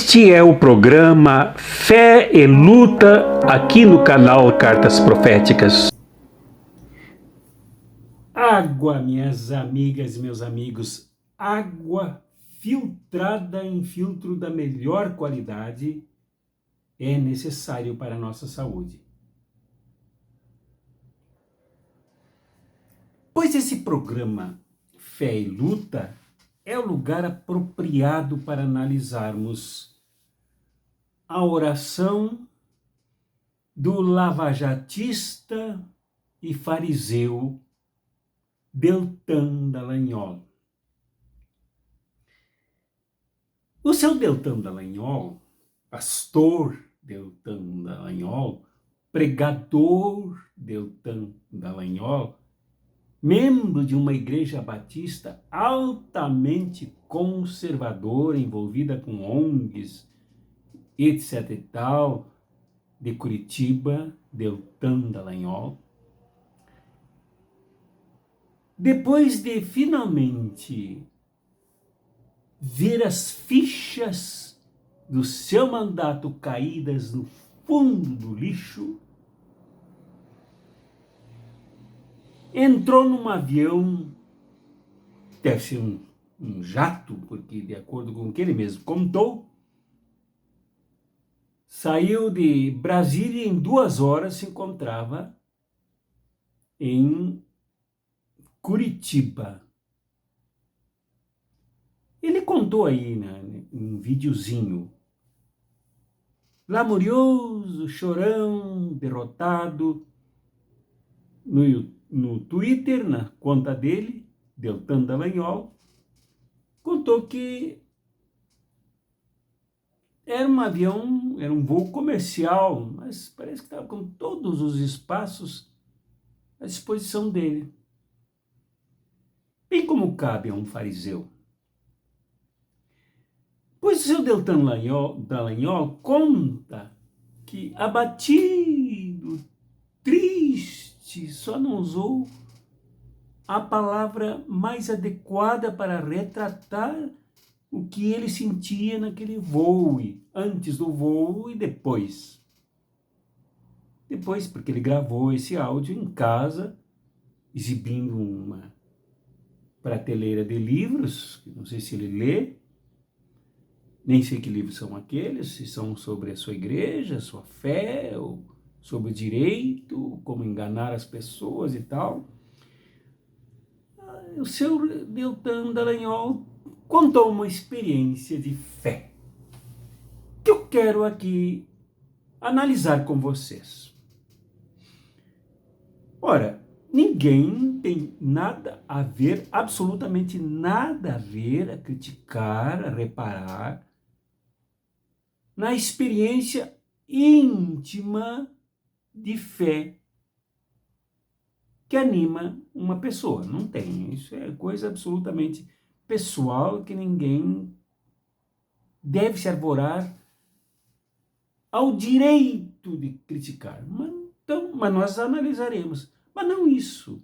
Este é o programa Fé e Luta aqui no canal Cartas Proféticas. Água, minhas amigas e meus amigos, água filtrada em filtro da melhor qualidade é necessário para a nossa saúde. Pois esse programa Fé e Luta é o lugar apropriado para analisarmos a oração do lavajatista e fariseu Deltan Dallagnol. O seu Deltan Dallagnol, pastor Deltan Dallagnol, pregador Deltan Dallagnol, membro de uma igreja batista altamente conservadora, envolvida com ONGs, etc e tal, de Curitiba, Deltan Dallagnol. Depois de finalmente ver as fichas do seu mandato caídas no fundo do lixo, entrou num avião, deve ser um jato, porque de acordo com o que ele mesmo contou, saiu de Brasília e em 2 horas se encontrava em Curitiba. Ele contou aí, né, um videozinho, lamurioso, chorão, derrotado, no Twitter, na conta dele, Deltan Dallagnol, contou que era um voo comercial, mas parece que estava com todos os espaços à disposição dele. Bem como cabe a um fariseu. Pois o seu Deltan Dallagnol conta que, abatido, triste, só não usou a palavra mais adequada para retratar o que ele sentia naquele voo, antes do voo e depois. Depois, porque ele gravou esse áudio em casa, exibindo uma prateleira de livros, que não sei se ele lê, nem sei que livros são aqueles, se são sobre a sua igreja, a sua fé, ou sobre o direito, como enganar as pessoas e tal. O seu Deltan Dallagnol contou uma experiência de fé que eu quero aqui analisar com vocês. Ora, ninguém tem nada a ver, absolutamente nada a ver, a criticar, a reparar na experiência íntima de fé que anima uma pessoa. Não tem. Isso é coisa absolutamente pessoal que ninguém deve se arvorar ao direito de criticar. Mas nós analisaremos. Mas não isso.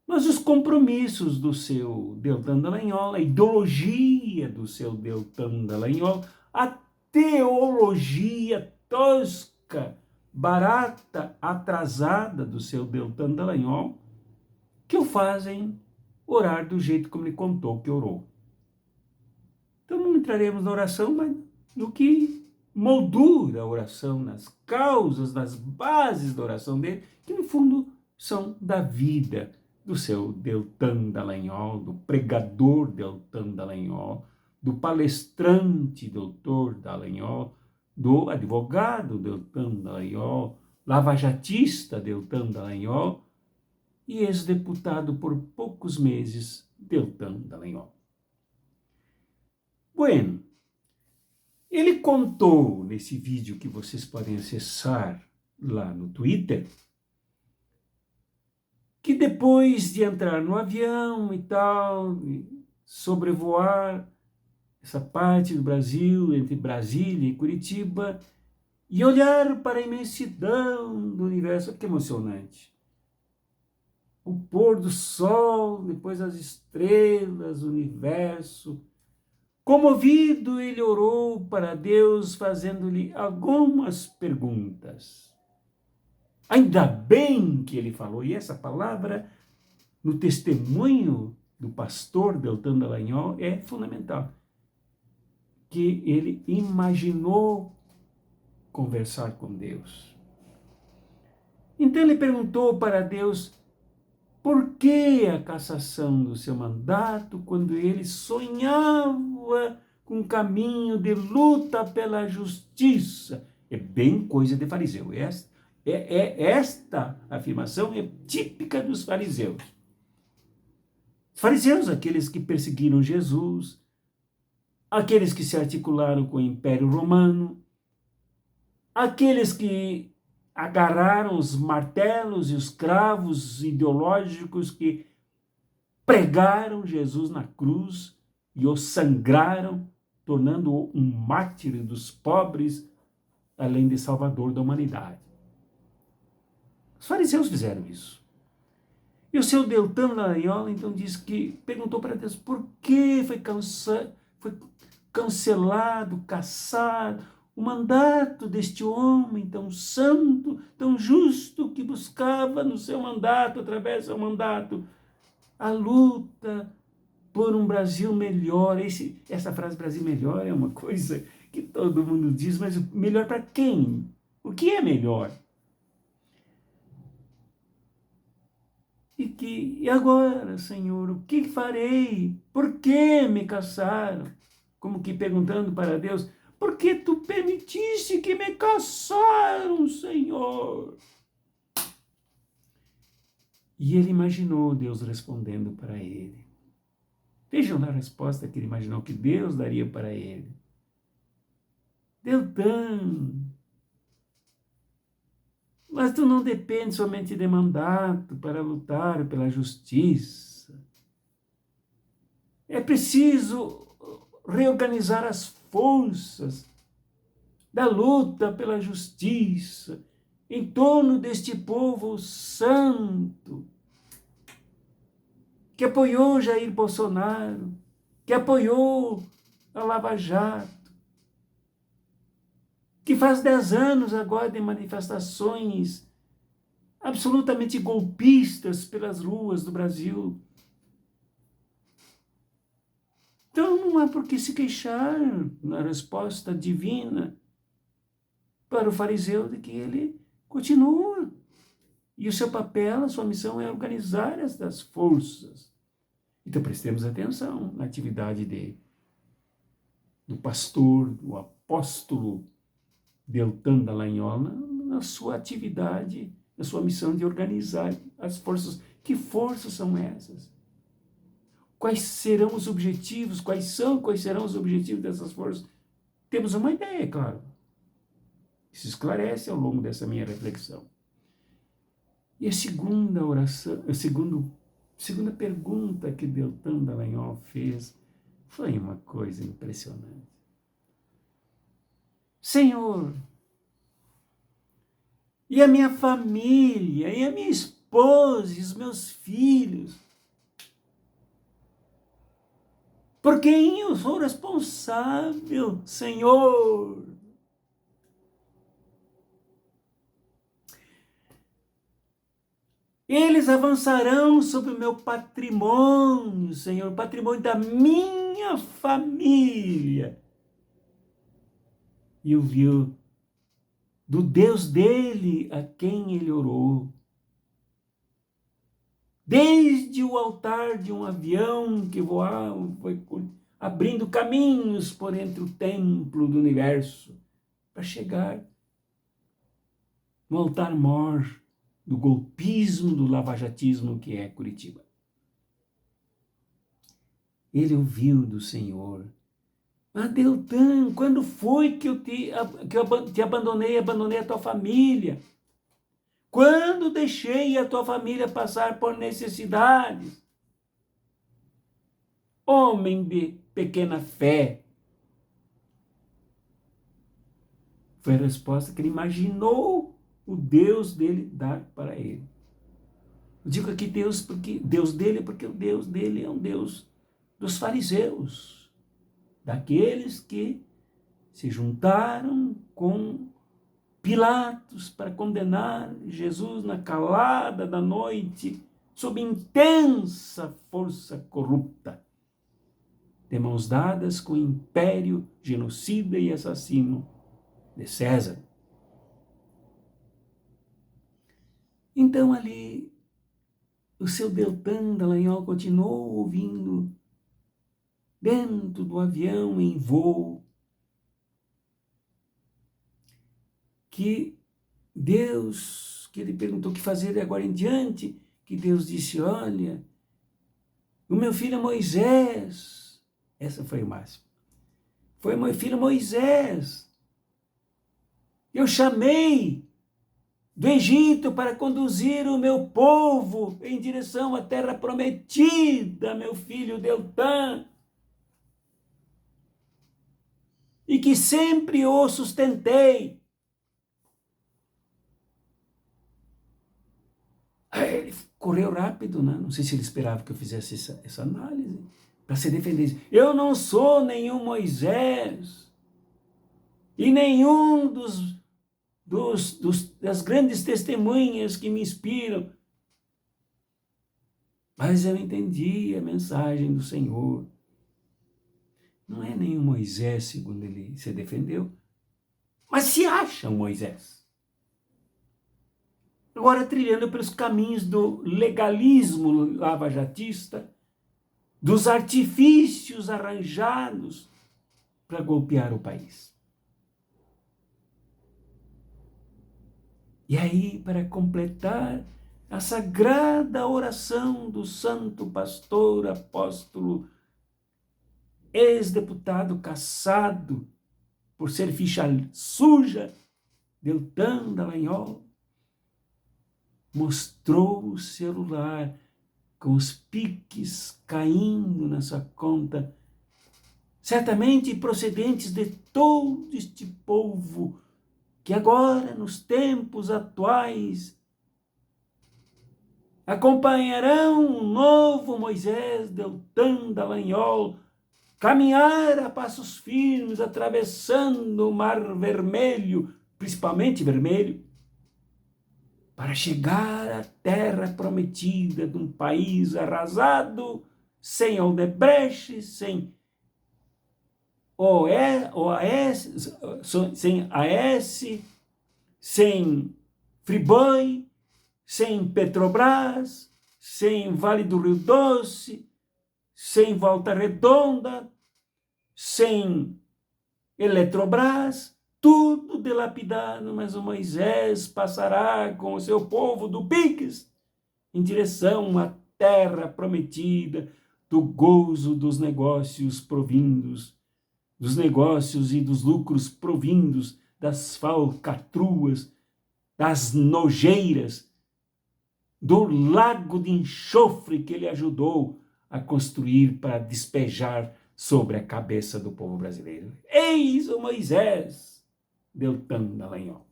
Mas os compromissos do seu Deltan Dallagnol, a ideologia do seu Deltan Dallagnol, a teologia tosca, barata, atrasada do seu Deltan Dallagnol, que o fazem orar do jeito como ele contou que orou. Então não entraremos na oração, mas no que moldura a oração, nas causas, nas bases da oração dele, que no fundo são da vida do seu Deltan Dallagnol, do pregador Deltan Dallagnol, do palestrante doutor Dallagnol, do advogado Deltan Dallagnol, lavajatista Deltan Dallagnol e ex-deputado por poucos meses Deltan Dallagnol. Bueno, ele contou nesse vídeo que vocês podem acessar lá no Twitter, que depois de entrar no avião e tal, sobrevoar essa parte do Brasil, entre Brasília e Curitiba, e olhar para a imensidão do universo, que emocionante. O pôr do sol, depois as estrelas, o universo, Comovido, ele orou para Deus, fazendo-lhe algumas perguntas. Ainda bem que ele falou, e essa palavra, no testemunho do pastor Deltan Dallagnol, é fundamental, que ele imaginou conversar com Deus. Então ele perguntou para Deus por que a cassação do seu mandato quando ele sonhava com um caminho de luta pela justiça. É bem coisa de fariseu. Esta afirmação é típica dos fariseus. Os fariseus, aqueles que perseguiram Jesus, aqueles que se articularam com o Império Romano, aqueles que agarraram os martelos e os cravos ideológicos que pregaram Jesus na cruz e o sangraram, tornando-o um mártir dos pobres, além de salvador da humanidade. Os fariseus fizeram isso. E o seu Deltan Dallagnol, então, perguntou para Deus por que foi cancelado, cassado, o mandato deste homem tão santo, tão justo, que buscava no seu mandato, através do seu mandato, a luta por um Brasil melhor. Essa frase Brasil melhor é uma coisa que todo mundo diz, mas melhor para quem? O que é melhor? E agora, Senhor, o que farei? Por que me cassaram? Como que perguntando para Deus, por que tu permitiste que me cassaram, Senhor? E ele imaginou Deus respondendo para ele. Vejam a resposta que ele imaginou que Deus daria para ele. Deltan, mas tu não depende somente de mandato para lutar pela justiça. É preciso reorganizar as forças da luta pela justiça em torno deste povo santo que apoiou Jair Bolsonaro, que apoiou a Lava Jato, que faz 10 anos agora de manifestações absolutamente golpistas pelas ruas do Brasil. Então não há por que se queixar na resposta divina para o fariseu de que ele continua. E o seu papel, a sua missão é organizar estas forças. Então prestemos atenção na atividade do pastor, do apóstolo Deltan Dallagnol, na sua atividade, na sua missão de organizar as forças. Que forças são essas? Quais serão os objetivos? Quais serão os objetivos dessas forças? Temos uma ideia, claro. Se esclarece ao longo dessa minha reflexão. E a segunda oração, segunda pergunta que Deltan Dallagnol fez foi uma coisa impressionante. Senhor, e a minha família, e a minha esposa, e os meus filhos, por quem eu sou responsável, Senhor? Eles avançarão sobre o meu patrimônio, Senhor, o patrimônio da minha família. E ouviu do Deus dele a quem ele orou. Desde o altar de um avião que voava, foi abrindo caminhos por entre o templo do universo, para chegar no altar-mor do golpismo, do lavajatismo que é Curitiba. Ele ouviu do Senhor. Deltan, quando foi que eu te abandonei a tua família? Quando deixei a tua família passar por necessidades? Homem de pequena fé. Foi a resposta que ele imaginou o Deus dele dar para ele. Eu digo aqui Deus dele, porque o Deus dele é um Deus dos fariseus. daqueles que se juntaram com Pilatos para condenar Jesus na calada da noite, sob intensa força corrupta, de mãos dadas com o império genocida e assassino de César. Então ali, o seu Deltan Dallagnol continuou ouvindo, dentro do avião em voo, que Deus, que ele perguntou o que fazer de agora em diante, que Deus disse, olha, o meu filho Moisés, essa foi o máximo, foi meu filho Moisés, eu chamei do Egito para conduzir o meu povo em direção à terra prometida, meu filho Deltan, e que sempre o sustentei. Aí ele correu rápido, né? Não sei se ele esperava que eu fizesse essa análise, para se defender. Eu não sou nenhum Moisés, e nenhum das grandes testemunhas que me inspiram. Mas eu entendi a mensagem do Senhor. Não é nenhum Moisés, segundo ele se defendeu, mas se acha um Moisés. Agora trilhando pelos caminhos do legalismo lavajatista, dos artifícios arranjados para golpear o país. E aí, para completar a sagrada oração do santo pastor, apóstolo, ex-deputado cassado por ser ficha suja, Deltan Dallagnol, mostrou o celular com os piques caindo na sua conta, certamente procedentes de todo este povo que agora, nos tempos atuais, acompanharão o novo Moisés Deltan Dallagnol caminhar a passos firmes, atravessando o Mar Vermelho, principalmente vermelho, para chegar à terra prometida de um país arrasado, sem Odebrecht, sem OAS, sem AS, sem Friboi, sem Petrobras, sem Vale do Rio Doce, sem Volta Redonda, sem Eletrobras, tudo dilapidado, mas o Moisés passará com o seu povo do Piques em direção à terra prometida, do gozo dos negócios provindos, dos negócios e dos lucros provindos das falcatruas, das nojeiras, do lago de enxofre que ele ajudou a construir para despejar sobre a cabeça do povo brasileiro. Eis o Moisés Deltan Dallagnol.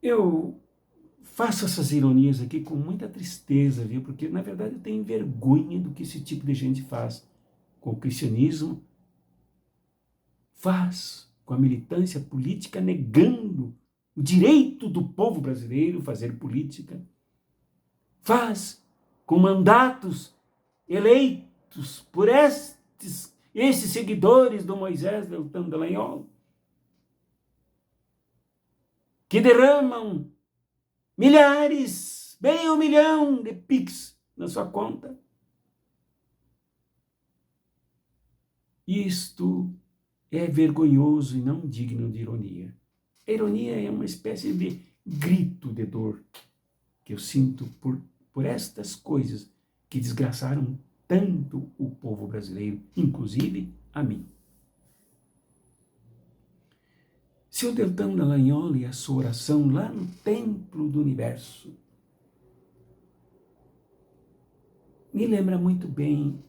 Eu faço essas ironias aqui com muita tristeza, viu? Porque, na verdade, eu tenho vergonha do que esse tipo de gente faz com o cristianismo, faz com a militância política, negando o direito do povo brasileiro fazer política, faz com mandatos eleitos por esses seguidores do Moisés Deltan Dallagnol, que derramam milhares, bem 1 milhão de Pix na sua conta. Isto é vergonhoso e não digno de ironia. A ironia é uma espécie de grito de dor que eu sinto por estas coisas que desgraçaram tanto o povo brasileiro, inclusive a mim. Seu Deltan Dallagnol e a sua oração lá no templo do universo me lembra muito bem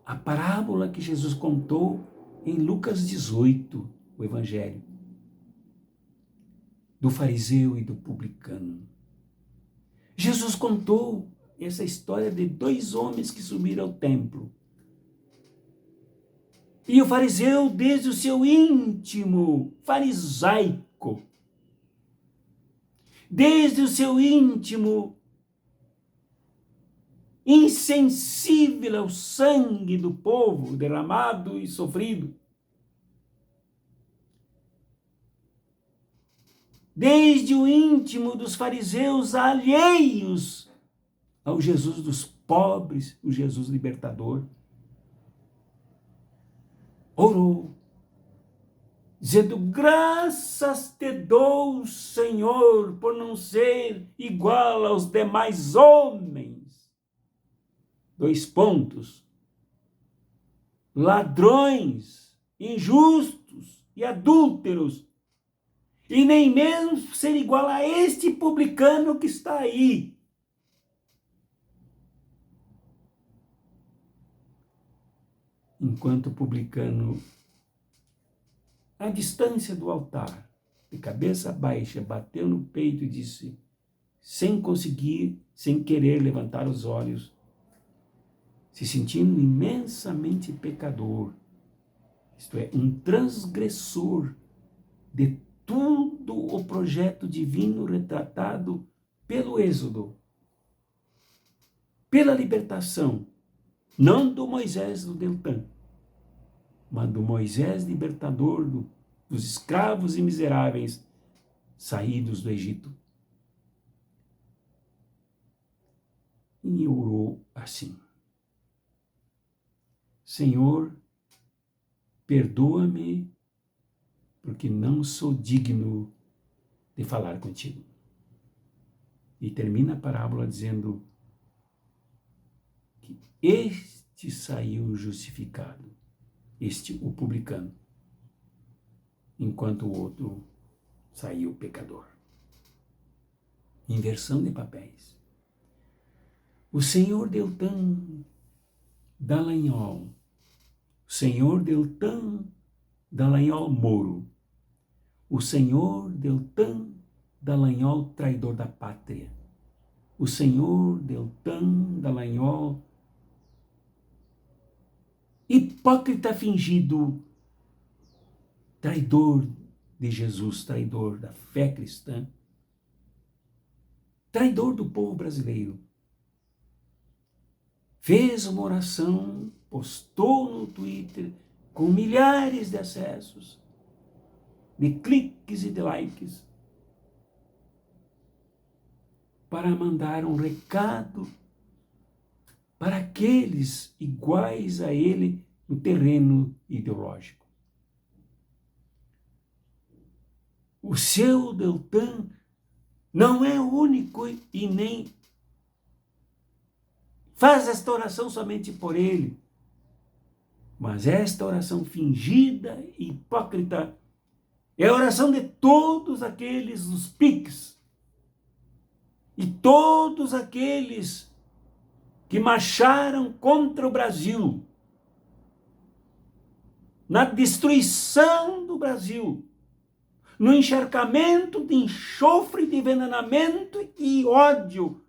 a parábola que Jesus contou em Lucas 18, o Evangelho, do fariseu e do publicano. Jesus contou essa história de dois homens que subiram ao templo. E o fariseu, desde o seu íntimo farisaico, desde o seu íntimo insensível ao sangue do povo derramado e sofrido, desde o íntimo dos fariseus alheios ao Jesus dos pobres, o Jesus libertador, orou, dizendo: graças te dou, Senhor, por não ser igual aos demais homens. Dois pontos. Ladrões, injustos e adúlteros, e nem mesmo ser igual a este publicano que está aí. Enquanto o publicano, à distância do altar, de cabeça baixa, bateu no peito e disse, sem conseguir, sem querer levantar os olhos, se sentindo imensamente pecador, isto é, um transgressor de todo o projeto divino retratado pelo Êxodo, pela libertação, não do Moisés do Deltan, mas do Moisés libertador dos escravos e miseráveis saídos do Egito. E orou assim: Senhor, perdoa-me, porque não sou digno de falar contigo. E termina a parábola dizendo que este saiu justificado, o publicano, enquanto o outro saiu pecador. Inversão de papéis. O senhor Deltan Dallagnol, o senhor Deltan Dallagnol Moro, o senhor Deltan Dallagnol traidor da pátria, o senhor Deltan Dallagnol hipócrita fingido, traidor de Jesus, traidor da fé cristã, traidor do povo brasileiro. Fez uma oração, postou no Twitter, com milhares de acessos, de cliques e de likes, para mandar um recado para aqueles iguais a ele no terreno ideológico. O seu Deltan não é o único e nem faz esta oração somente por ele, mas esta oração fingida e hipócrita é a oração de todos aqueles dos PICs e todos aqueles que marcharam contra o Brasil, na destruição do Brasil, no encharcamento de enxofre, de envenenamento e ódio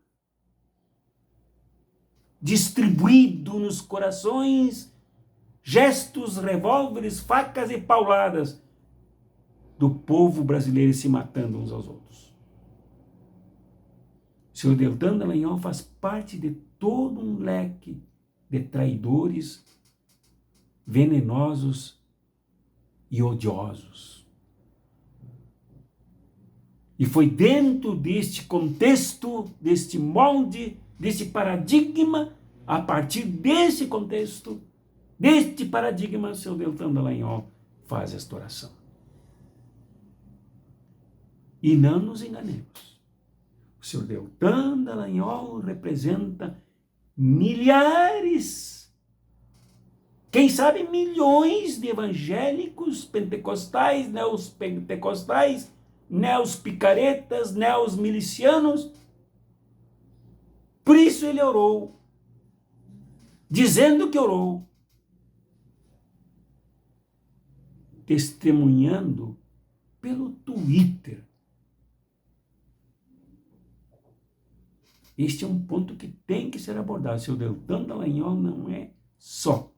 distribuído nos corações, gestos, revólveres, facas e pauladas do povo brasileiro se matando uns aos outros. O senhor Deltan Dallagnol faz parte de todo um leque de traidores venenosos e odiosos. E foi dentro deste contexto, deste molde, desse paradigma, a partir desse contexto, deste paradigma, o seu Deltan Dallagnol faz esta oração. E não nos enganemos. O senhor Deltan Dallagnol representa milhares, quem sabe milhões de evangélicos, pentecostais, neopentecostais, neos-picaretas, neos-milicianos. Por isso ele orou, dizendo que orou, testemunhando pelo Twitter Este é um ponto que tem que ser abordado. O seu Deltan Dallagnol não é só.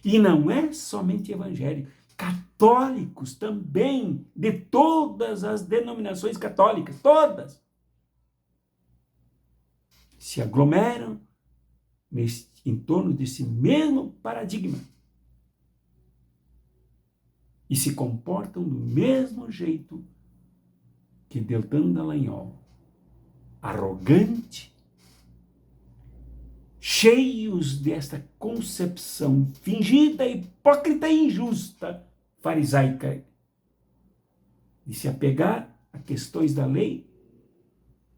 E não é somente evangélico. Católicos também, de todas as denominações católicas, todas, se aglomeram em torno desse mesmo paradigma e se comportam do mesmo jeito que Deltan Dallagnol, arrogante, cheios desta concepção fingida, hipócrita e injusta, farisaica, de se apegar a questões da lei,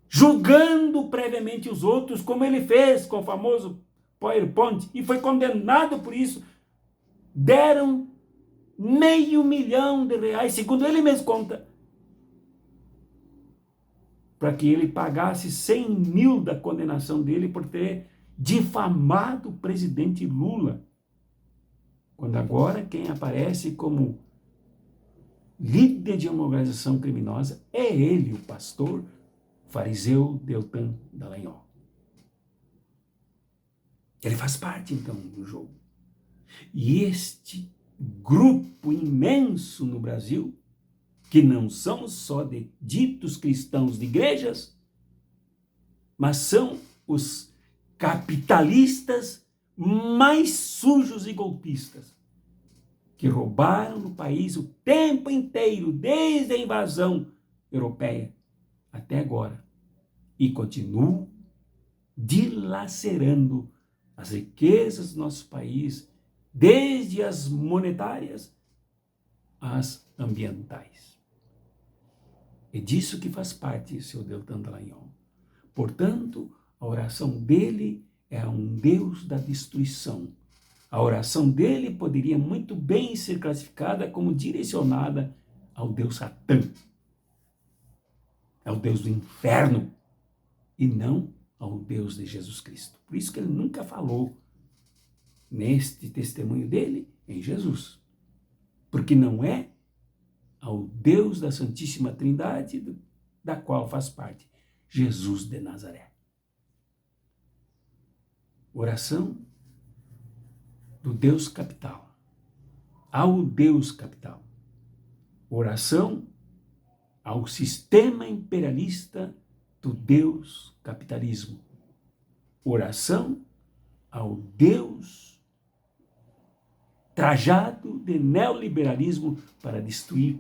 julgando previamente os outros, como ele fez com o famoso PowerPoint, e foi condenado por isso. Deram R$500 mil, segundo ele mesmo conta, para que ele pagasse 100 mil da condenação dele por ter difamado o presidente Lula. Quando agora quem aparece como líder de uma organização criminosa é ele, o pastor fariseu Deltan Dallagnol. Ele faz parte, então, do jogo. E este grupo imenso no Brasil, que não são só de ditos cristãos de igrejas, mas são os capitalistas mais sujos e golpistas, que roubaram no país o tempo inteiro, desde a invasão europeia até agora, e continuam dilacerando as riquezas do nosso país, desde as monetárias às ambientais. É disso que faz parte o seu Deltan Dallagnol. Portanto, a oração dele é a um Deus da destruição. A oração dele poderia muito bem ser classificada como direcionada ao Deus Satã, ao Deus do inferno, e não ao Deus de Jesus Cristo. Por isso que ele nunca falou neste testemunho dele em Jesus, porque não é ao Deus da Santíssima Trindade da qual faz parte Jesus de Nazaré. Oração do Deus capital, ao Deus capital. Oração ao sistema imperialista do Deus capitalismo. Oração ao Deus trajado de neoliberalismo para destruir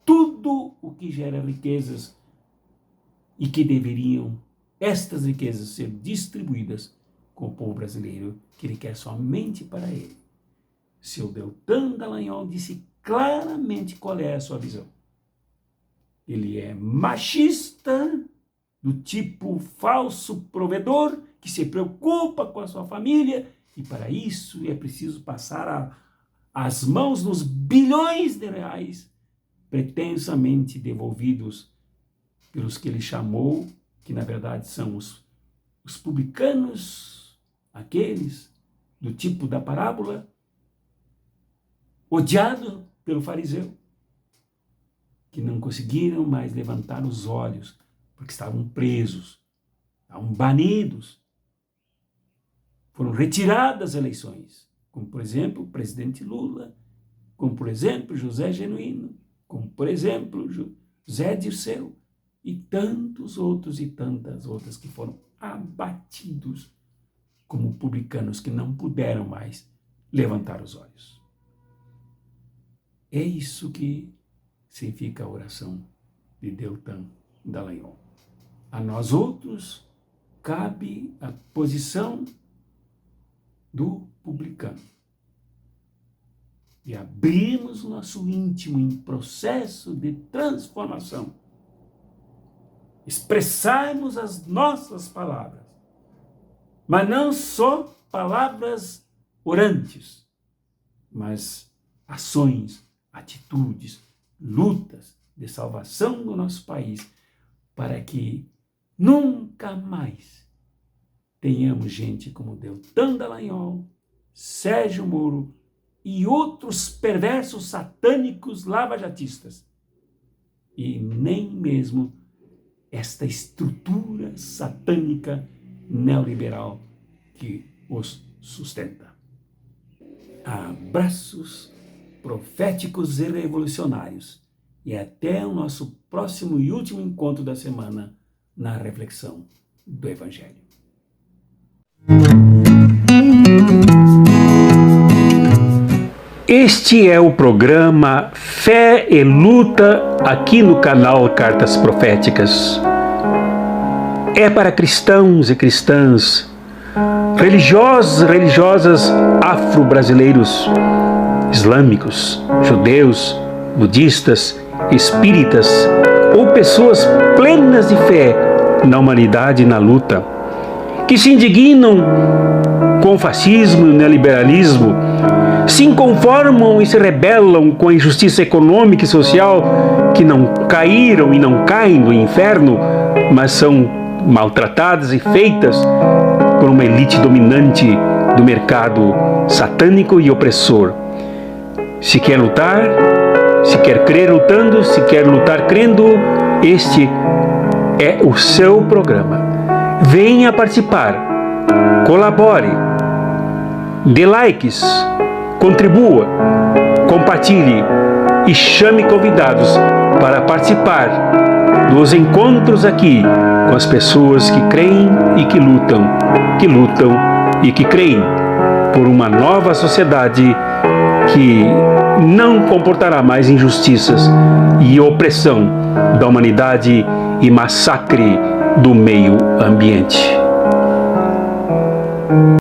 tudo o que gera riquezas e que deveriam estas riquezas ser distribuídas com o povo brasileiro, que ele quer somente para ele. Seu Deltan Dallagnol disse claramente qual é a sua visão. Ele é machista, do tipo falso provedor, que se preocupa com a sua família, e para isso é preciso passar as mãos nos bilhões de reais pretensamente devolvidos pelos que ele chamou, que na verdade são os publicanos, aqueles do tipo da parábola, odiado pelo fariseu, que não conseguiram mais levantar os olhos, porque estavam presos, estavam banidos, foram retiradas as eleições, como por exemplo o presidente Lula, como por exemplo José Genuíno, como por exemplo José Dirceu, e tantos outros e tantas outras que foram abatidos como publicanos que não puderam mais levantar os olhos. É isso que significa a oração de Deltan Dallagnol. A nós outros cabe a posição do publicano e abrirmos o nosso íntimo em processo de transformação, expressarmos as nossas palavras, mas não só palavras orantes, mas ações, atitudes, lutas de salvação do nosso país, para que nunca mais tenhamos gente como Deltan Dallagnol, Sérgio Moro e outros perversos satânicos lavajatistas, e nem mesmo esta estrutura satânica neoliberal que os sustenta. Abraços proféticos e revolucionários e até o nosso próximo e último encontro da semana na reflexão do Evangelho. Este é o programa Fé e Luta aqui no canal Cartas Proféticas. É para cristãos e cristãs, religiosos e religiosas afro-brasileiros, islâmicos, judeus, budistas, espíritas ou pessoas plenas de fé na humanidade e na luta, que se indignam com o fascismo e o neoliberalismo, se inconformam e se rebelam com a injustiça econômica e social, que não caíram e não caem no inferno, mas são maltratadas e feitas por uma elite dominante do mercado satânico e opressor. Se quer lutar, se quer crer lutando, se quer lutar crendo, este é o seu programa. Venha participar, colabore, dê likes, contribua, compartilhe e chame convidados para participar dos encontros aqui com as pessoas que creem e que lutam e que creem por uma nova sociedade que não comportará mais injustiças e opressão da humanidade e massacre do meio ambiente.